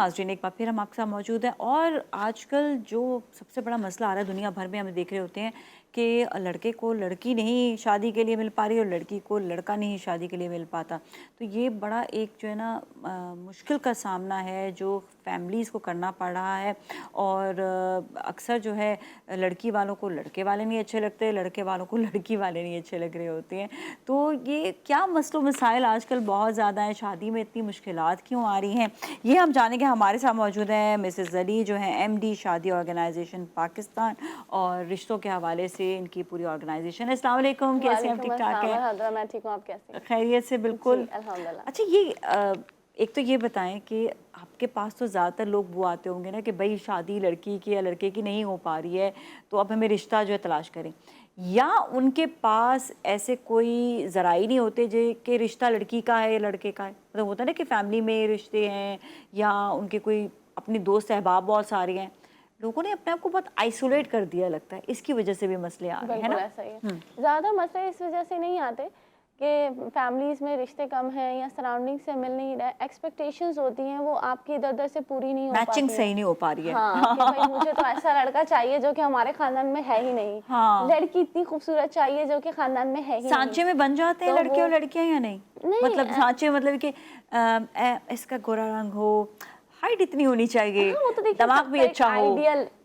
नाज़रीन, एक बार फिर हम आपके साथ मौजूद हैं। और आजकल जो सबसे बड़ा मसला आ रहा है दुनिया भर में, हम देख रहे होते हैं कि लड़के को लड़की नहीं शादी के लिए मिल पा रही और लड़की को लड़का नहीं शादी के लिए मिल पाता। तो ये बड़ा एक जो है ना मुश्किल का सामना है जो फैमिलीज़ को करना पड़ रहा है। और अक्सर जो है लड़की वालों को लड़के वाले नहीं अच्छे लगते, लड़के वालों को लड़की वाले नहीं अच्छे लग रहे होते हैं। तो ये क्या मसलो मसाइल आजकल बहुत ज़्यादा है, शादी में इतनी मुश्किलात क्यों आ रही हैं, ये हम जानेंगे। हमारे साथ मौजूद हैं मिसेस अली जो हैं MD शादी ऑर्गेनाइजेशन पाकिस्तान, और रिश्तों के हवाले से इनकी पूरी ऑर्गेनाइजेशन है। अस्सलाम वालेकुम, कैसे हैं? ठीक ठाक है? मैं ठीक हूँ, आप कैसे हैं? खैरियत से, बिल्कुल अल्हम्दुलिल्लाह। अच्छा, ये एक तो ये बताएं कि आपके पास तो ज़्यादातर लोग वो आते होंगे ना कि भाई शादी लड़की की या लड़के की नहीं हो पा रही है, तो अब हमें रिश्ता जो है तलाश करें, या उनके पास ऐसे कोई ज़राई नहीं होते जो कि रिश्ता लड़की का है या लड़के का है। मतलब होता है ना कि फ़ैमिली में रिश्ते हैं या उनके कोई अपने दोस्त अहबाब बहुत सारे हैं, लोगों ने अपने आप को बहुत आइसोलेट कर दिया लगता है, इसकी वजह से भी मसले आ रहे हैं, है ना? ऐसा ही है। ज़्यादा मसले इस वजह से नहीं आते कि फैमिलीज़ में रिश्ते कम हैं या सराउंडिंग से मिल नहीं रहा है, एक्सपेक्टेशंस होती हैं वो आपकी इधर उधर से पूरी नहीं हो पाती, मैचिंग सही नहीं हो पा रही है। हाँ, कि भाई मुझे तो ऐसा लड़का चाहिए जो कि हमारे खानदान में है ही नहीं, हाँ। लड़की इतनी खूबसूरत चाहिए जो कि खानदान में है ही नहीं। सांचे में बन जाते हैं तो लड़के और लड़कियां या नहीं? मतलब सांचे मतलब कि इसका गोरा रंग हो, हाइट इतनी होनी चाहिए, हाँ, तो दिमाग भी अच्छा हो,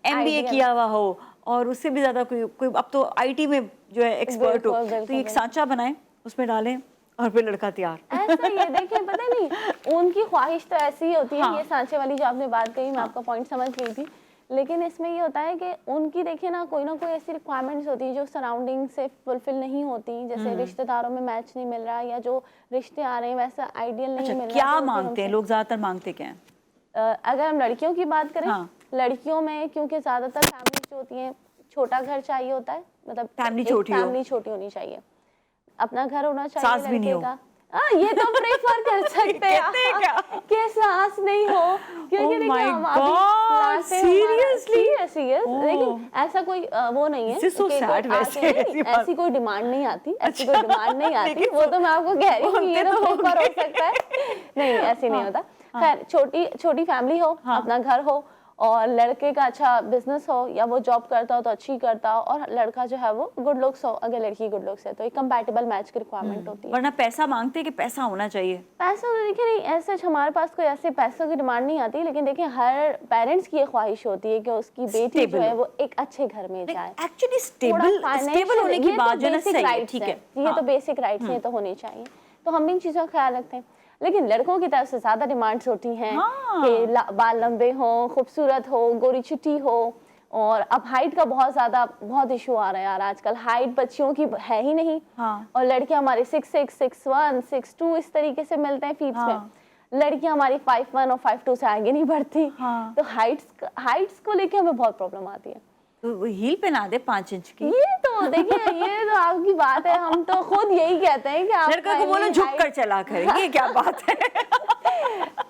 MBA किया हुआ हो, और उससे भी ज्यादा कोई अब तो IT में जो है एक्सपर्ट हो, तो एक सांचा बनाएं, उसमें डालें और फिर लड़का तैयार। ऐसा ये देखिए, पता नहीं उनकी ख्वाहिश तो ऐसी ही होती है। हाँ। ये सांचे वाली जो आपने बात कही, मैं आपका पॉइंट समझ गई थी, लेकिन इसमें ये होता है कि उनकी देखिए ना कोई ऐसी रिक्वायरमेंट्स होती है जो सराउंडिंग से फुलफिल नहीं होती, जैसे रिश्तेदारों में मैच नहीं मिल रहा या जो रिश्ते आ रहे हैं वैसा आइडियल नहीं मिल रहा। क्या मांगते हैं लोग, ज्यादातर मांगते क्या हैं? अगर हम लड़कियों की बात करें, हाँ। लड़कियों में क्योंकि ज्यादातर फैमिली जो होती है, छोटा घर चाहिए होता है, मतलब फैमिली छोटी होनी चाहिए, अपना घर होना चाहिए लड़के का। ये तो प्रेफर कर सकते हैं कि सास नहीं हो, क्योंकि देखिए हम लेकिन ऐसा कोई वो नहीं है कि ऐसी कोई डिमांड नहीं आती, ऐसी कोई डिमांड नहीं आती। वो तो मैं आपको कह रही हूँ, ये तो प्रेफर हो सकता है, नहीं ऐसे नहीं होता। खैर, छोटी फैमिली हो, अपना घर हो, और लड़के का अच्छा बिजनेस हो या वो जॉब करता हो तो अच्छी करता हो, और लड़का जो है वो गुड लुक्स हो, अगर लड़की गुड लुक्स है तो एक कंपैटिबल मैच की रिक्वायरमेंट होती है। वरना पैसा मांगते हैं कि पैसा होना चाहिए। पैसा तो देखिए नहीं, ऐसे हमारे पास कोई ऐसे पैसों की डिमांड नहीं आती, लेकिन देखिए हर पेरेंट्स की ये ख्वाहिश होती है कि उसकी बेटी जो है वो एक अच्छे घर में जाए। एक्चुअली स्टेबल होने की बात जो है सही है, ठीक है, ये तो बेसिक राइट्स हैं, तो होने चाहिए, तो हम इन चीजों का ख्याल रखते हैं। लेकिन लड़कों की तरफ से ज्यादा डिमांड्स होती हैं कि बाल लंबे हो, खूबसूरत हो, गोरी चिट्टी हो, और अब हाइट का बहुत इशू आ रहा है यार आजकल। हाइट बच्चियों की है ही नहीं, और लड़कियां हमारे 6'6", 6'1", 6'2" इस तरीके से मिलते हैं फीट्स में। लड़कियां हमारी 5'1" और 5'2" से आगे नहीं बढ़ती। तो हाइट्स को लेके हमें बहुत प्रॉब्लम आती है। तो हील पहना दे 5 इंच की। ये तो देखिए, ये तो आपकी बात है, हम तो खुद यही कहते हैं कि आप लड़का को बोलो झुक कर चला करें, ये क्या बात है?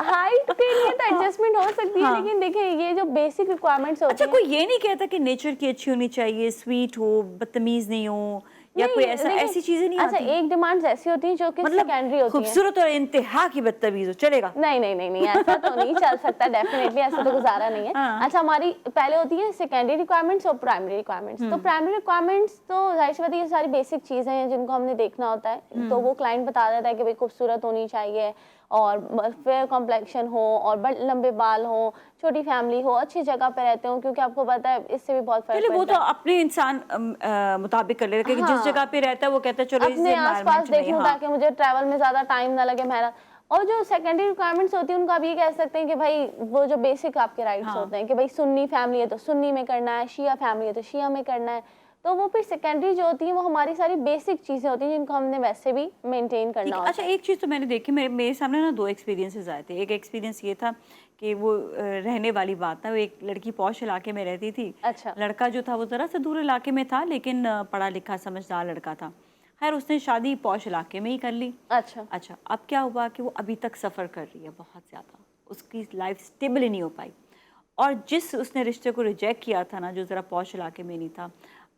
हाइट के लिए तो एडजस्टमेंट हो सकती है, लेकिन देखिए ये जो बेसिक रिक्वायरमेंट्स होती हैं। अच्छा, कोई ये नहीं कहता कि नेचर की अच्छी होनी चाहिए, स्वीट हो, बदतमीज नहीं हो, या कोई ऐसी चीजें नहीं आती? अच्छा, एक डिमांड्स ऐसी होती है जो कि सेकेंडरी होती है, खूबसूरत और इंतहा की बदतमीज हो, चलेगा? नहीं, ऐसा तो नहीं चल सकता, डेफिनेटली ऐसा तो गुजारा नहीं है। अच्छा, हमारी पहले होती है सेकेंडरी रिक्वायरमेंट्स और प्राइमरी रिक्वायरमेंट्स। तो प्राइमरी रिक्वायरमेंट्स तो जाहिर सी बात है, ये सारी बेसिक चीजें हैं जिनको हमने देखना होता है। तो वो क्लाइंट बता देता है कि भाई खूबसूरत होनी चाहिए, और फेयर कॉम्प्लेक्शन हो, और लंबे बाल हो, छोटी फैमिली हो, अच्छी जगह पे रहते हो, क्योंकि आपको पता है इससे भी बहुत फर्क पड़ता है। वो तो अपने इंसान मुताबिक कर लेगा कि जिस जगह पे रहता है वो कहता है चलो अपने आसपास देखूं ताकि मुझे ट्रैवल में ज्यादा टाइम ना लगे मेरा। और जो सेकेंडरी रिक्वायरमेंट्स होती है उनको आप ये कह सकते हैं कि भाई वो जो बेसिक आपके राइट्स होते हैं कि भाई सुन्नी फैमिली है तो सुन्नी में करना है, शिया फैमिली है तो शिया में करना है। तो वो फिर सेकेंडरी जो होती है वो हमारी सारी बेसिक चीजें होती हैं जिनको हमने वैसे भी मेंटेन करना होता है। अच्छा, एक चीज़ तो मैंने देखी, मेरे सामने ना 2 एक्सपीरियंसेस आए थे। एक एक्सपीरियंस ये था कि वो रहने वाली बात था, वो एक लड़की पॉश इलाके में रहती थी। अच्छा। लड़का जो था वो ज़रा सा दूर इलाके में था, लेकिन पढ़ा लिखा समझदार लड़का था। खैर, उसने शादी पॉश इलाके में ही कर ली। अच्छा, अब क्या हुआ कि वो अभी तक सफ़र कर रही है बहुत ज़्यादा, उसकी लाइफ स्टेबल ही नहीं हो पाई। और जिस उसने रिश्ते को रिजेक्ट किया था ना, जो ज़रा पॉश इलाके में नहीं था,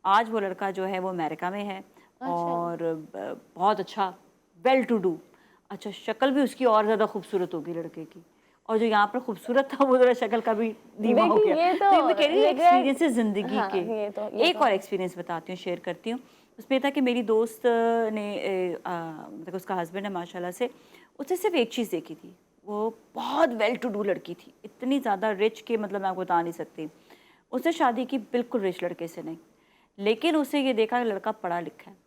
आज वो लड़का जो है वो अमेरिका में है। और बहुत अच्छा, वेल टू डू, अच्छा शक्ल भी उसकी और ज़्यादा खूबसूरत होगी लड़के की, और जो यहाँ पर खूबसूरत था वो जरा शक्ल का भी धीमा हो देखिए, गया। ये तो मैं कह रही हूँ एक्सपीरियंस है जिंदगी हाँ, के। ये एक तो और है। एक्सपीरियंस बताती हूँ, शेयर करती हूँ। उसमें था कि मेरी दोस्त ने मतलब उसका हस्बैंड है माशाल्लाह से, उसने सिर्फ एक चीज़ देखी थी, वो बहुत वेल टू डू लड़की थी, इतनी ज़्यादा रिच कि मतलब मैं आपको बता नहीं सकती। उसने शादी की बिल्कुल रिच लड़के से नहीं, लेकिन उसने ये देखा कि लड़का पढ़ा लिखा है।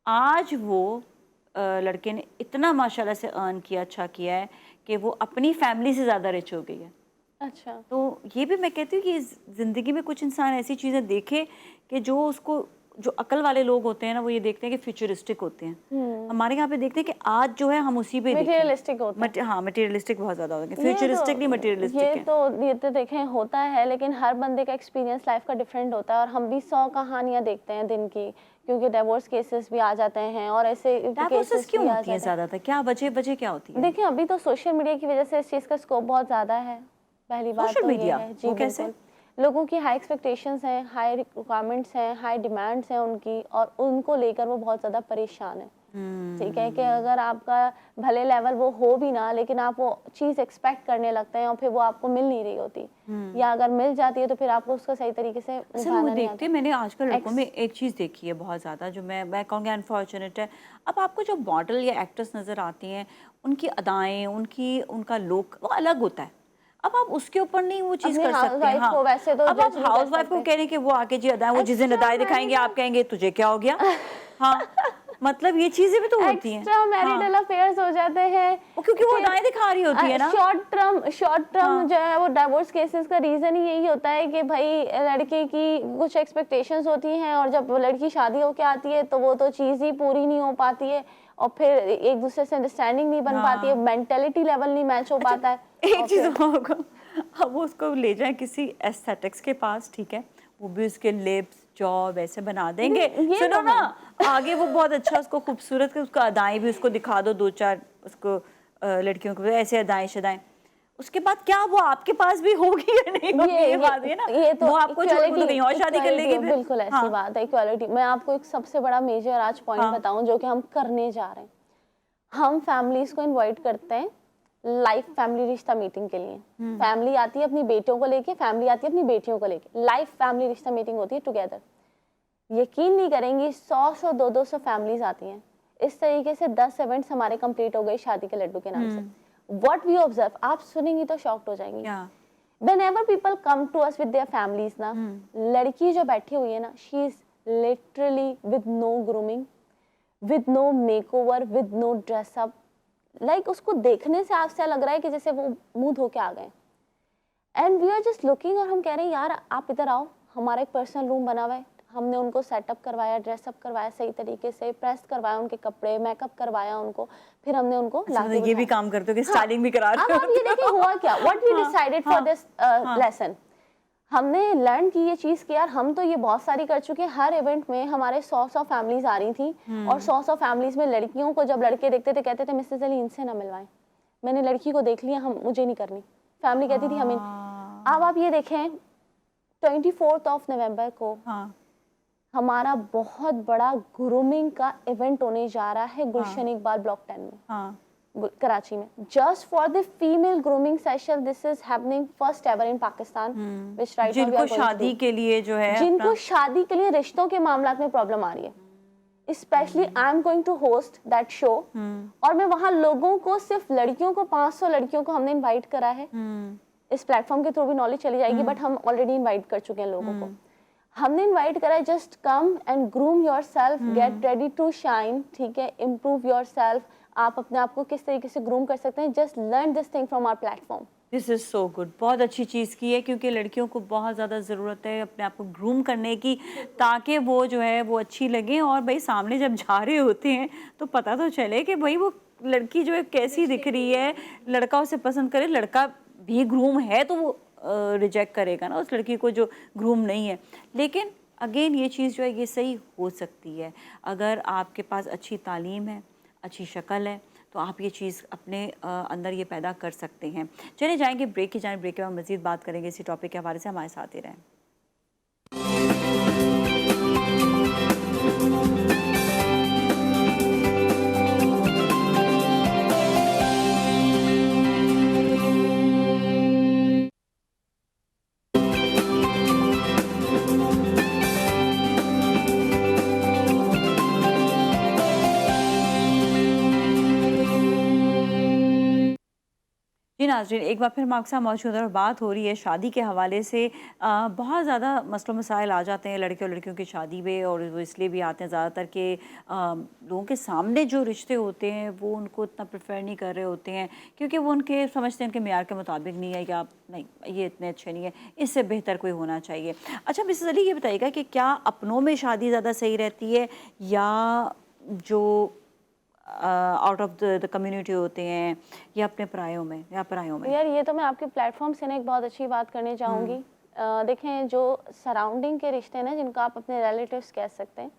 आज वो लड़के ने इतना माशाल्लाह से अर्न किया, अच्छा किया है कि वो अपनी फैमिली से ज़्यादा रिच हो गई है। अच्छा। तो ये भी मैं कहती हूँ कि ज़िंदगी में कुछ इंसान ऐसी चीज़ें देखे कि जो उसको, जो अकल वाले लोग होते हैं ना, वो ये देखते हैं कि फ्यूचरिस्टिक होते हैं। हमारे यहाँ पे देखते हैं कि आज जो है हम उसी पे देखें। मटेरियलिस्टिक होता है। हाँ, मटेरियलिस्टिक बहुत ज़्यादा होते हैं, फ्यूचरिस्टिक नहीं मटेरियलिस्टिक है। ये तो देखें होता है, लेकिन हर बंदे का एक्सपीरियंस लाइफ का डिफरेंट होता है, और हम भी 100 कहानियां देखते हैं दिन की, क्योंकि डिवोर्स केसेस भी आ जाते हैं और ऐसे डाइवोर्सेस केसेस क्यों भी आ होती हैं जाते हैं। ज़्यादातर, क्या वजह क्या होती है? देखिए, अभी तो सोशल मीडिया की वजह से इस चीज़ का स्कोप बहुत ज़्यादा है। पहली बात सोशल तो ये मीडिया है जी, वो कैसे? बिल्कुल। लोगों की हाई एक्सपेक्टेशंस हैं, हाई रिक्वायरमेंट्स हैं, हाई डिमांड्स हैं उनकी, और उनको लेकर वो बहुत ज़्यादा परेशान है। ठीक है कि अगर आपका भले लेवल वो हो भी ना, लेकिन आप वो चीज़ एक्सपेक्ट करने लगते हैं और फिर वो आपको मिल नहीं रही होती, या अगर मिल जाती है तो फिर आपको उसको सही तरीके से असल वो निभाना नहीं देखते आता। मैंने आजकल लड़कों में एक चीज़ देखी है बहुत ज़्यादा, जो मैं कहूँगी अनफॉर्चुनेट है। अब आपको जो मॉडल या एक्ट्रेस नज़र आती हैं, उनकी अदाएं, उनका लुक वो अलग होता है। अब आप उसके ऊपर नहीं वो चीज़ अपने कर सकते हैं। हाउसवाइफ हाँ, को वैसे तो अब आप जज नहीं कर हाउस वाइफ को सकते। कह रहे हैं कि वो आके जी अदाएं, वो जिस दिन एक्स्ट्रा अदाएं दिखाएंगे आप मैरिटल कहेंगे तुझे क्या हो गया। हाँ, मतलब ये चीज़ें भी तो होती हैं। एक्स्ट्रा मैरिटल अफेयर्स हो जाते हैं, वो क्योंकि वो अदाएं दिखा रही होती है ना। शॉर्ट टर्म हाँ, जो है वो डिवोर्स केसेस का रीजन ही यही होता है कि भाई लड़के की कुछ एक्सपेक्टेशंस होती हैं, और जब वो लड़की शादी होके आती है तो वो तो चीज़ ही पूरी नहीं हो पाती है, और फिर एक दूसरे से अंडरस्टैंडिंग नहीं बन पाती है, मेंटेलिटी लेवल नहीं मैच हो पाता है। एक चीज़ होगा, अब वो उसको ले जाए किसी एस्थेटिक्स के पास, ठीक है, वो भी उसके लिप्स जॉ वैसे बना देंगे। ये सुनो तो ना, आगे वो बहुत अच्छा उसको खूबसूरत के उसको अदाएं भी उसको दिखा दो, दो चार उसको लड़कियों को ऐसे अदाएं शदाएं, उसके बाद क्या वो आपके पास भी होगी या नहीं होगी, ये बात है ना। ये तो वो आपको छोड़ के तो कहीं और शादी कर लेगी फिर। बिल्कुल ऐसी हाँ, बात है, इक्वालिटी। मैं आपको एक सबसे बड़ा मेजर आज पॉइंट हाँ, बताऊं जो कि हम करने जा रहे हैं। हम फैमिलीज को इनवाइट करते हैं लाइफ फैमिली रिश्ता मीटिंग के लिए। फैमिली आती है अपनी बेटियों को लेके, फैमिली आती है अपनी बेटियों को लेके, लाइफ फैमिली रिश्ता मीटिंग होती है टुगेदर। यकीन नहीं करेंगी, 100 200 फैमिलीज आती हैं। इस तरीके से 10 इवेंट्स हमारे कंप्लीट हो गए शादी के लड्डू के नाम से। व्हाट वी ऑब्जर्व, आप सुनेंगी तो शॉक्ड हो जाएंगी। क्या? Whenever people come to us with their families ना, लड़की जो बैठी हुई है ना, she is literally with no grooming, with no makeover, with no dress up, like उसको देखने से आपसे लग रहा है कि जैसे वो मुंह धो के आ गए। And we are just looking, और हम कह रहे हैं यार आप इधर आओ, हमारा एक पर्सनल रूम बना हुआ है, हमने उनको सेटअप करवाया, ड्रेसअप करवाया, सही तरीके से प्रेस करवाया, उनके कपड़े मेकअप करवाया उनको, फिर हमने उनको मतलब ये भी काम करते हो कि स्टाइलिंग भी करा रहे अब आप ये देखिए हुआ क्या, what we decided for this lesson. हमने लर्न की ये चीज़ कि यार हम तो ये बहुत सारी कर चुके हैं। हर इवेंट में हमारे 100 फैमिलीज आ रही थी, और 100 फैमिलीज में लड़कियों को जब लड़के देखते थे कहते थे मिसेस अली इनसे ना मिलवाएं, मैंने लड़की को देख लिया, हम मुझे नहीं करनी। फैमिली कहती थी हमें। अब आप ये देखें 24 नवंबर को हमारा बहुत बड़ा ग्रूमिंग का इवेंट होने जा रहा है गुलशन इकबाल ब्लॉक 10 में, कराची में, just for the female grooming session. This is happening first ever in Pakistan, which right now we are जिनको शादी के लिए जो है, जिनको शादी के लिए रिश्तों के मामलात में प्रॉब्लम आ रही है। Specially I am going to host that show, और मैं वहां लोगों को, सिर्फ लड़कियों को, 500 लड़कियों को हमने इनवाइट करा है। इस प्लेटफॉर्म के थ्रू भी नॉलेज चली जाएगी, बट हम ऑलरेडी इनवाइट कर चुके हैं लोगों को। हमने इनवाइट करा है, just come and groom yourself, get ready to shine, ठीक है, इम्प्रूव योरसेल्फ। आप अपने आप को किस तरीके से ग्रूम कर सकते हैं, just learn this thing from our platform. This is so good, बहुत अच्छी चीज़ की है, क्योंकि लड़कियों को बहुत ज़्यादा ज़रूरत है अपने आप को ग्रूम करने की, ताकि वो जो है वो अच्छी लगे, और भाई सामने जब जा रहे होते हैं तो पता तो चले कि भाई वो लड़की जो है कैसी दिख रही है, लड़का उसे पसंद करे। लड़का भी ग्रूम है तो वो रिजेक्ट करेगा ना उस लड़की को जो ग्रूम नहीं है। लेकिन अगेन ये चीज़ जो है ये सही हो सकती है अगर आपके पास अच्छी तालीम है, अच्छी शक्ल है, तो आप ये चीज़ अपने अंदर ये पैदा कर सकते हैं। चले जाएंगे ब्रेक की जाए, ब्रेक के बाद मज़ीद बात करेंगे इसी टॉपिक के हवाले से, हमारे साथ ही रहें। जी नाज़रीन, एक बार फिर हम आपके साथ मौजूद हैं और बात हो रही है शादी के हवाले से। बहुत ज़्यादा मसलों मसाइल आ जाते हैं लड़के और लड़कियों की शादी में, और वो इसलिए भी आते हैं ज़्यादातर कि लोगों के सामने जो रिश्ते होते हैं वो उनको इतना प्रेफर नहीं कर रहे होते हैं, क्योंकि वो उनके समझते हैं उनके मेयार के मुताबिक नहीं है, या नहीं ये इतने अच्छे नहीं है, इससे बेहतर कोई होना चाहिए। अच्छा मिसेस अली, ये बताइएगा कि क्या अपनों में शादी ज़्यादा सही रहती है, या जो आउट ऑफ द कम्युनिटी होते हैं, या अपने परायों में, या परायों में? यार ये तो मैं आपके प्लेटफॉर्म से ना एक बहुत अच्छी बात करने चाहूँगी। देखें, जो सराउंडिंग के रिश्ते हैं ना, जिनको आप अपने रिलेटिव्स कह सकते हैं,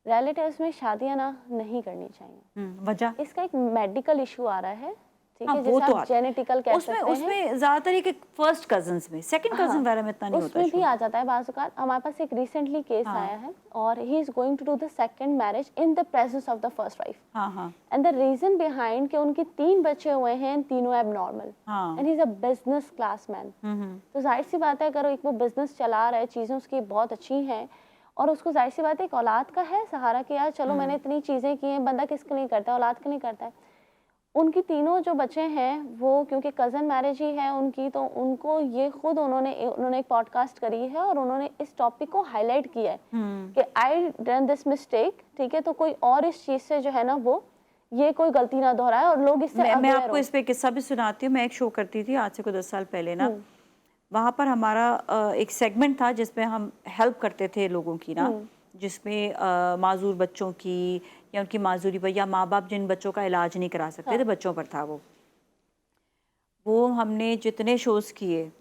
रिलेटिव्स में शादियां ना नहीं करनी चाहिए। वजह? इसका एक मेडिकल इशू आ रहा है, ठीक हाँ, है, वो जिसे तो आप जेनेटिकल कह उसमें सकते हैं। उसमें ज़्यादातर एक फर्स्ट कजन्स में, सेकंड कजन वगैरह में इतना नहीं होता उसमें भी issue। आ जाता है बाज़ औक़ात। हमारे पास एक रिसेंटली केस हाँ। आया है, और he is going to do the second marriage in the presence of the first wife, हाँ हाँ एंड द रीजन बिहाइंड कि उनके 3 बच्चे हुए हैं, तीनों एबनॉर्मल, हाँ। And he is a business class man. तो जाहिर सी बात है, अगर एक वो बिजनेस चला रहा है, चीज़ें उसकी बहुत अच्छी हैं, और उसको जाहिर सी बात है एक औलाद का है सहारा कि यार चलो मैंने इतनी चीज़ें की हैं, बंदा किसके लिए करता है, औलाद के लिए करता है। उनकी तीनों जो बच्चे हैं वो क्योंकि कज़न मैरिज ही है उनकी, तो उनको ये खुद उन्होंने एक पॉडकास्ट करी है और उन्होंने इस टॉपिक को हाईलाइट किया है कि आई डन दिस मिस्टेक, ठीक है, तो कोई और इस चीज़ से जो है ना वो ये कोई गलती ना दोहराए, और लोग इससे मैं अवेयर आपको हो। इस पे किस्सा भी सुनाती हूँ। मैं एक शो करती थी आज से कोई 10 साल पहले ना, वहाँ पर हमारा एक सेगमेंट था जिसमें हम हेल्प करते थे लोगों की ना, जिसमें माजूर बच्चों की या उनकी माजूरी पर, या माँ बाप जिन बच्चों का इलाज नहीं करा सकते थे, बच्चों पर था वो हमने जितने शोज़ किए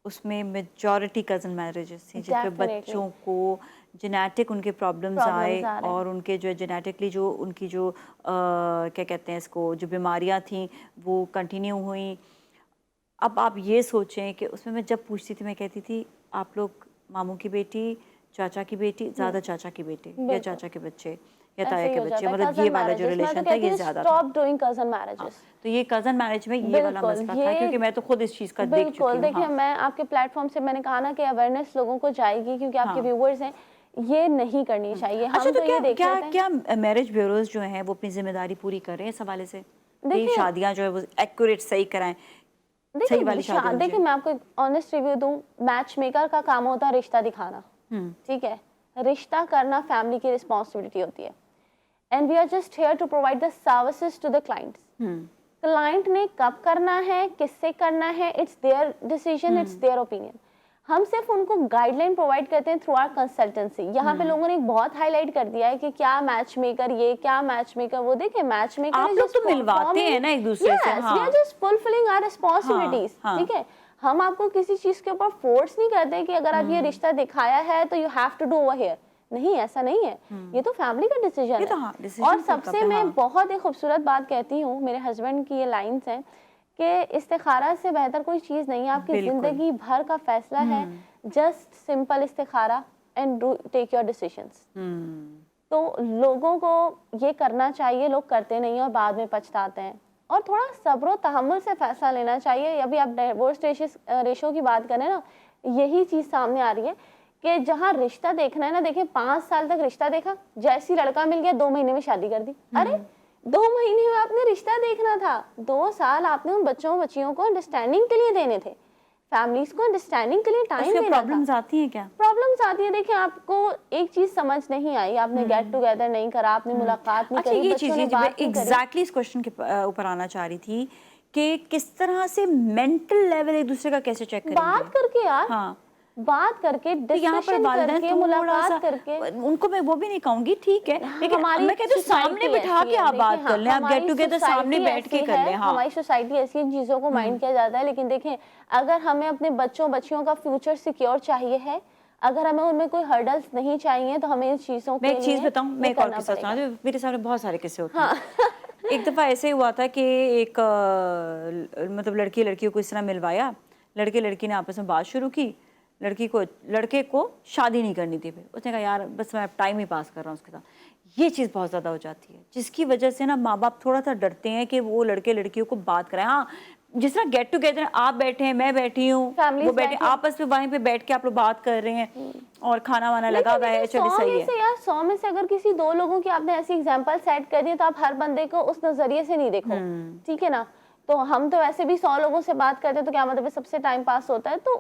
उसमें मेजॉरिटी कज़न मैरिजेस थी, जिसमें डेफिनेटली बच्चों को जेनेटिक उनके प्रॉब्लम्स आए, प्रॉब्लम्स आ रहे हैं। और उनके जो जेनेटिकली जो उनकी जो क्या कहते हैं इसको, जो बीमारियां थी वो कंटिन्यू हुई। अब आप ये सोचें कि उसमें मैं जब पूछती थी, मैं कहती थी आप लोग मामू की बेटी, चाचा की बेटी, ज़्यादा चाचा की बेटी या बिल्कुल चाचा के बच्चे या ऐसे ताया ही के हो बच्चे, जाता है मतलब कज़न ये वाला जो मैरिजेस। मैं तो रिलेशन था कहती ये हूँ ज़्यादा था। स्टॉप डूइंग कज़न हाँ, मैरिजेस। तो ये कज़न मैरिज में ये वाला बिल्कुल, मसला था, ये क्योंकि मैं तो खुद इस चीज़ का देख चुकी बिल्कुल हूँ। देखिए, हाँ मैं आपके प्लेटफॉर्म से मैंने कहा ना कि अवेयरनेस लोगों को जाएगी, क्योंकि आपके हाँ। व्यूअर्स हैं, ये नहीं करनी चाहिए। अच्छा, हम तो तो क्या ये देख क्या लेते हैं। क्या मैरिज ब्यूरोज जो हैं वो अपनी जिम्मेदारी पूरी कर रहे हैं इस हवाले से, ये देखिए शादियां जो है वो एक्यूरेट सही कराएं, सही वाली शादी होनी देखिए चाहिए। मैं आपको एक ऑनेस्ट रिव्यू दूं, मैच मेकर का काम होता है रिश्ता दिखाना, ठीक है, रिश्ता करना फैमिली की रिस्पॉन्सिबिलिटी होती है, and we are just here to provide the services to the clients. Client ने कब करना है, किससे करना है, it's their decision, it's their opinion. हम सिर्फ उनको गाइडलाइन प्रोवाइड करते हैं थ्रू आवर कंसल्टेंसी। यहाँ पे लोगों ने बहुत हाईलाइट कर दिया है कि क्या मैच मेकर ये, क्या मैच मेकर वो। देखिए मैच मेकर आप लोग तो मिलवाते हैं ना एक दूसरे से। We are just fulfilling our responsibilities, हाँ। ठीक है। हम आपको किसी चीज के ऊपर फोर्स नहीं करते कि अगर आप ये रिश्ता दिखाया है तो you have to do over here. नहीं, ऐसा नहीं है, ये तो फैमिली का डिसीजन है। तो हाँ, decision और तो सबसे तब है, मैं हाँ। बहुत ही खूबसूरत बात कहती हूँ, मेरे हस्बैंड की ये लाइन्स हैं कि इस्तिखारा से बेहतर कोई चीज़ नहीं है। आपकी बिल्कुल। ज़िंदगी भर का फैसला है, जस्ट सिंपल इस्तिखारा एंड टेक योर डिसीजंस। तो लोगों को ये करना चाहिए, लोग करते नहीं हैं और बाद में पछताते हैं। और थोड़ा सब्र तहम्मुल से फैसला लेना चाहिए। अभी आप डिवोर्स रेशो की बात करें ना, यही चीज़ सामने आ रही है कि जहाँ रिश्ता देखना है ना, देखिए 5 साल तक रिश्ता देखा, जैसी लड़का मिल गया 2 महीने में शादी कर दी। अरे 2 महीने में आपने रिश्ता देखना था, 2 साल आपने उन बच्चियों को अंडरस्टैंडिंग के लिए देने थे, फैमिलीज को अंडरस्टैंडिंग के लिए टाइम देना था। प्रॉब्लम्स आती हैं क्या? प्रॉब्लम्स आती है। देखिए आपको एक चीज समझ नहीं आई, आपने गेट टुगेदर नहीं करा, आपने मुलाकात नहीं अच्छा, करी, ये बच्चों ने चीज़ बात मैं नहीं करी। एग्जैक्टली इस क्वेश्चन के ऊपर आना चाह रही थी कि किस तरह से मेंटल लेवल एक दूसरे का कैसे चेक करेंगे? बात करके यार, हाँ, बात करके, तो यहाँ पर डिस्कशन वालिदैन करके, थोड़ा सा, मुलाकात करके। उनको मैं वो भी नहीं कहूंगी, ठीक है, लेकिन हमारी मैं कहती हूँ सामने society बिठा ऐसी के है। आप बात देखिए, कर लें, आप गेट हमारी टुगेदर सामने society बैठ के ऐसी कर है, लें। हाँ, हमारी सोसाइटी ऐसी इन चीज़ों को माइंड किया जाता है। लेकिन देखें, अगर हमें अपने बच्चियों का फ्यूचर सिक्योर चाहिए है, अगर हमें उनमें कोई हर्डल्स नहीं चाहिए, तो हमें इन चीज़ों के मैं लिए एक चीज़ बताऊँ, मैं एक और करना किस्सा पड़ेगा। सुना दूँ, मेरे सामने बहुत सारे किस्से होते हैं। हाँ एक दफ़ा ऐसे हुआ था कि एक मतलब लड़कियों को इस तरह मिलवाया, लड़की ने आपस में बात शुरू की, लड़के को शादी नहीं करनी थी। फिर उसने कहा यार बस मैं टाइम ही पास कर रहा हूँ उसके साथ। ये चीज़ बहुत ज़्यादा हो जाती है, जिसकी वजह से ना माँ बाप थोड़ा सा डरते हैं कि वो लड़कियों को बात कराएं। हाँ, जिस तरह गेट टुगेदर आप बैठे हैं, मैं बैठी हूँ, वो बैठे, आपस में वहीं पे बैठ के आप लोग बात कर रहे हैं और खाना वाना लगा हुआ है, चलिए सही है। यार 100 में से अगर किसी 2 लोगों की आपने ऐसी एग्जांपल सेट कर दी, तो आप हर बंदे को उस नजरिए से नहीं देखो, ठीक है ना। तो हम तो वैसे भी 100 लोगों से बात करते हैं, तो क्या मतलब है सबसे टाइम पास होता है। तो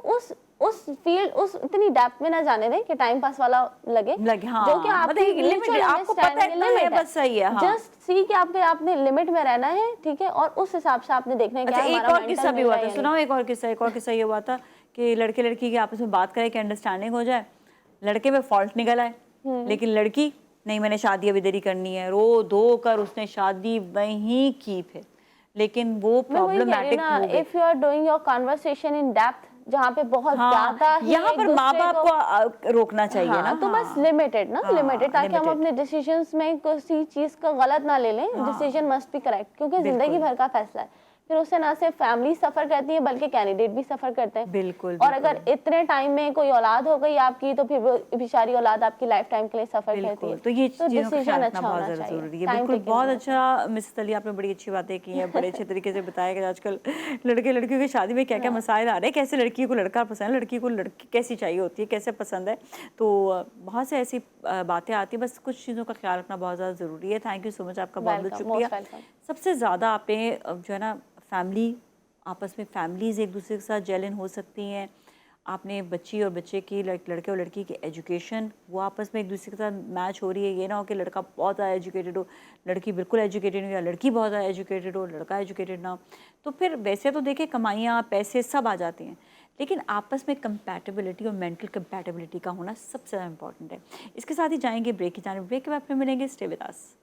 उस फील्ड, उस इतनी डेप्थ में ना जाने दें कि टाइम पास वाला लगे। हाँ, जो कि आपकी लिमिट, आपको पता है इतना है, बस सही है। हाँ। जस्ट सी कि आपने लिमिट में रहना है, ठीक है, और उस हिसाब से आपने देखना है क्या अच्छा, एक हमारा और किस्सा मेंटल भी मिल हुआ रहा था, है या सुनाओ नहीं। एक और किस्सा ये हुआ था कि लड़के लड़की की आपस में बात करें कि अंडरस्टैंडिंग हो जाए, लड़के में फॉल्ट निकल आए, लेकिन लड़की नहीं, मैंने शादी अभी देरी करनी है, रो धो कर उसने शादी वहीं की फिर, लेकिन वो मैं वही कह रही हूँ प्रॉब्लमैटिक ना, हो गई। If you are doing your conversation in depth, जहाँ पे बहुत हाँ, ज्यादा ही यहाँ एक पर माँ दूसरे बाप को, को रोकना चाहिए ना। हाँ, तो बस हाँ, लिमिटेड ना, लिमिटेड, ताकि हम लिमिटेड। अपने डिसीजंस में किसी चीज का गलत ना ले लें। हाँ, डिसीजन मस्ट बी करेक्ट, क्योंकि जिंदगी बिल्कुल भर का फैसला है। फिर उससे ना सिर्फ फैमिली सफर करती है, बल्कि कैंडिडेट भी सफर करते हैं। बिल्कुल और अगर बिल्कुल इतने टाइम में कोई औलाद हो गई आपकी, तो फिर वो बेचारी औलाद आपकी लाइफ टाइम के लिए सफर करती है। बिल्कुल, तो ये तो चीज़ों का ख्याल डिसीजन रखना अच्छा बहुत होना ज़्यादा चाहिए, ज़रूरी है। टाइम बिल्कुल, टेकिंग बहुत होना चाहिए। अच्छा मिसेस अली, आपने बड़ी अच्छी बातें की हैं, बड़े अच्छे तरीके से बताया कि आजकल लड़के लड़कियों की शादी में क्या-क्या मसाइल आ रहे हैं, कैसे लड़की को लड़का पसंद है, लड़की को लड़की कैसी चाहिए होती है, कैसे पसंद है। तो बहुत से ऐसी बातें आती हैं, बस कुछ चीज़ों का ख्याल रखना बहुत ज़्यादा ज़रूरी है। थैंक यू सो मच, आपका बहुत-बहुत वेलकम, शुक्रिया। Most welcome. सबसे ज़्यादा आपने जो है ना फैमिली, आपस में फैमिलीज़ एक दूसरे के साथ जेलन हो सकती हैं, आपने बच्ची और बच्चे की, लड़के और लड़की की एजुकेशन वो आपस में एक दूसरे के साथ मैच हो रही है। ये ना हो कि लड़का बहुत ज़्यादा एजुकेटेड हो, लड़की बिल्कुल एजुकेटेड हो, या लड़की बहुत ज़्यादा एजुकेटेड हो, लड़का एजुकेटेड ना हो। तो फिर वैसे तो देखिए कमाइयाँ, पैसे सब आ जाते हैं, लेकिन आपस में कंपैटिबिलिटी और मेंटल कंपैटिबिलिटी का होना सबसे ज़्यादा इंपॉर्टेंट है। इसके साथ ही जाएंगे ब्रेक की जाने, ब्रेक के बाद फिर मिलेंगे। Stay with us.